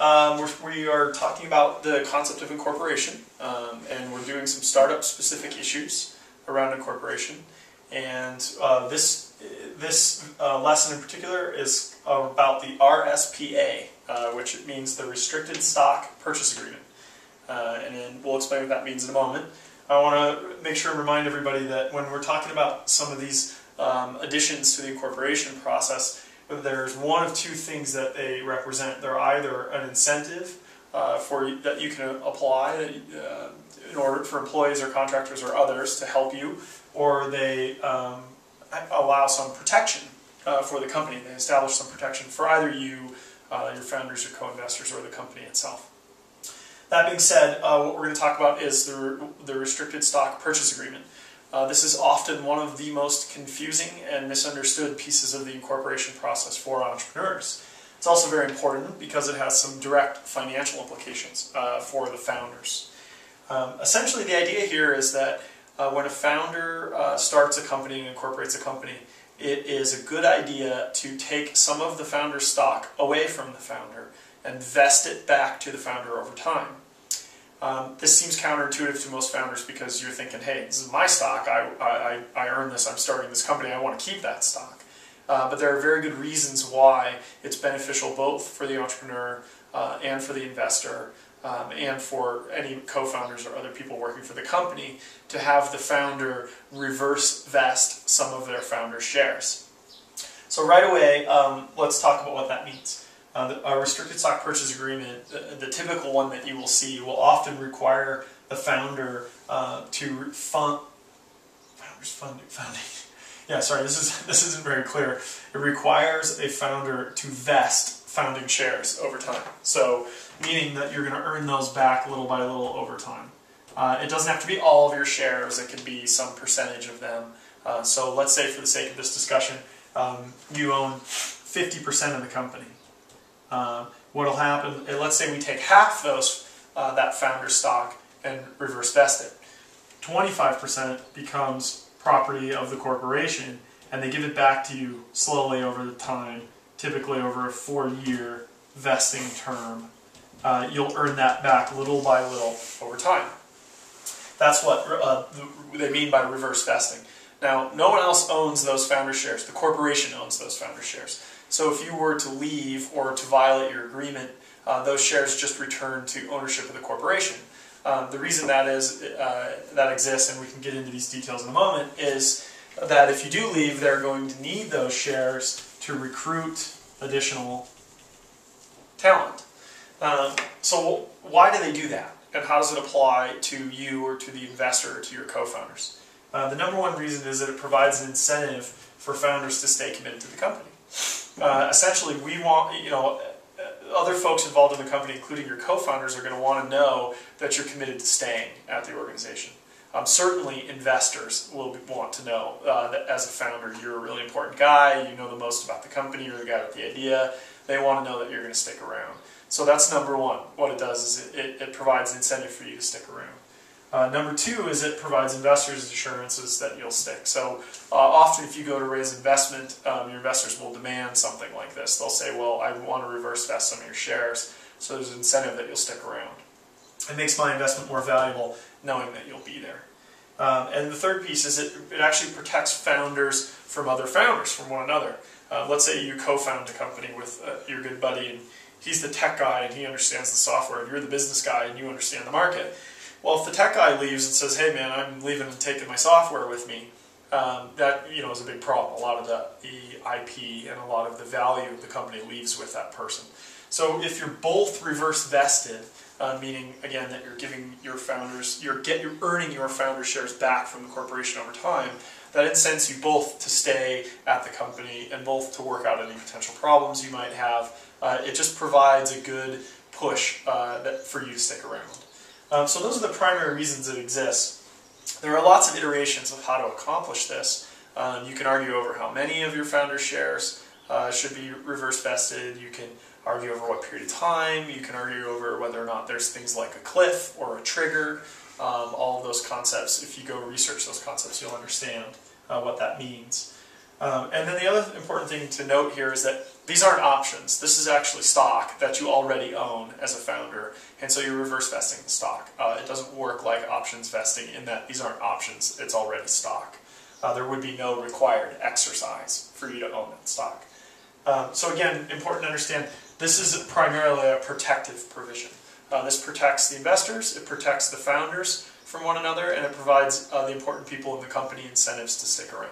we are talking about the concept of incorporation, and we're doing some startup-specific issues around incorporation. And this lesson in particular is about the RSPA, which means the Restricted Stock Purchase Agreement. And then we'll explain what that means in a moment. I want to make sure and remind everybody that when we're talking about some of these additions to the incorporation process, there's one of two things that they represent. They're either an incentive that you can apply in order for employees or contractors or others to help you, or they allow some protection for the company. They establish some protection for either you, your founders, your co-investors, or the company itself. That being said, what we're going to talk about is the Restricted Stock Purchase Agreement. This is often one of the most confusing and misunderstood pieces of the incorporation process for entrepreneurs. It's also very important because it has some direct financial implications for the founders. Essentially, the idea here is that when a founder starts a company and incorporates a company, it is a good idea to take some of the founder's stock away from the founder and vest it back to the founder over time. This seems counterintuitive to most founders because you're thinking, hey, this is my stock, I earned this, I'm starting this company, I want to keep that stock. But there are very good reasons why it's beneficial both for the entrepreneur and for the investor and for any co-founders or other people working for the company to have the founder reverse vest some of their founder's shares. So right away, let's talk about what that means. A restricted stock purchase agreement, the typical one that you will see, will often require the founder to fund. Yeah, sorry, this isn't very clear. It requires a founder to vest founding shares over time. So, meaning that you're going to earn those back little by little over time. It doesn't have to be all of your shares. It can be some percentage of them. So let's say, for the sake of this discussion, you own 50% of the company. What'll happen, let's say we take half that founder stock and reverse vest it. 25% becomes property of the corporation, and they give it back to you slowly over the time, typically over a 4-year vesting term. You'll earn that back little by little over time. That's what they mean by reverse vesting. Now, no one else owns those founder shares. The corporation owns those founder shares. So if you were to leave or to violate your agreement, those shares just return to ownership of the corporation. The reason that exists, and we can get into these details in a moment, is that if you do leave, they're going to need those shares to recruit additional talent. So why do they do that? And how does it apply to you or to the investor or to your co-founders? The number one reason is that it provides an incentive for founders to stay committed to the company. Essentially, we want, other folks involved in the company, including your co-founders, are going to want to know that you're committed to staying at the organization. Certainly, investors will want to know that as a founder, you're a really important guy, you know the most about the company, you're the guy with the idea. They want to know that you're going to stick around. So that's number one. What it does is it provides incentive for you to stick around. Number two is it provides investors assurances that you'll stick. So often if you go to raise investment, your investors will demand something like this. They'll say, well, I want to reverse vest some of your shares, so there's an incentive that you'll stick around. It makes my investment more valuable knowing that you'll be there. And the third piece is it actually protects founders from other founders, from one another. Let's say you co-found a company with your good buddy, and he's the tech guy and he understands the software, and you're the business guy and you understand the market. Well, if the tech guy leaves and says, hey man, I'm leaving and taking my software with me, that is a big problem. A lot of the IP and a lot of the value of the company leaves with that person. So if you're both reverse vested, meaning again that you're giving your founders, you're earning your founder shares back from the corporation over time, that incents you both to stay at the company and both to work out any potential problems you might have. It just provides a good push for you to stick around. So those are the primary reasons it exists. There are lots of iterations of how to accomplish this. You can argue over how many of your founder's shares should be reverse vested. You can argue over what period of time. You can argue over whether or not there's things like a cliff or a trigger. All of those concepts, if you go research those concepts, you'll understand what that means. And then the other important thing to note here is that these aren't options. This is actually stock that you already own as a founder, and so you're reverse vesting the stock. It doesn't work like options vesting in that these aren't options, it's already stock. There would be no required exercise for you to own that stock. So again, important to understand, this is primarily a protective provision. This protects the investors, it protects the founders from one another, and it provides the important people in the company incentives to stick around.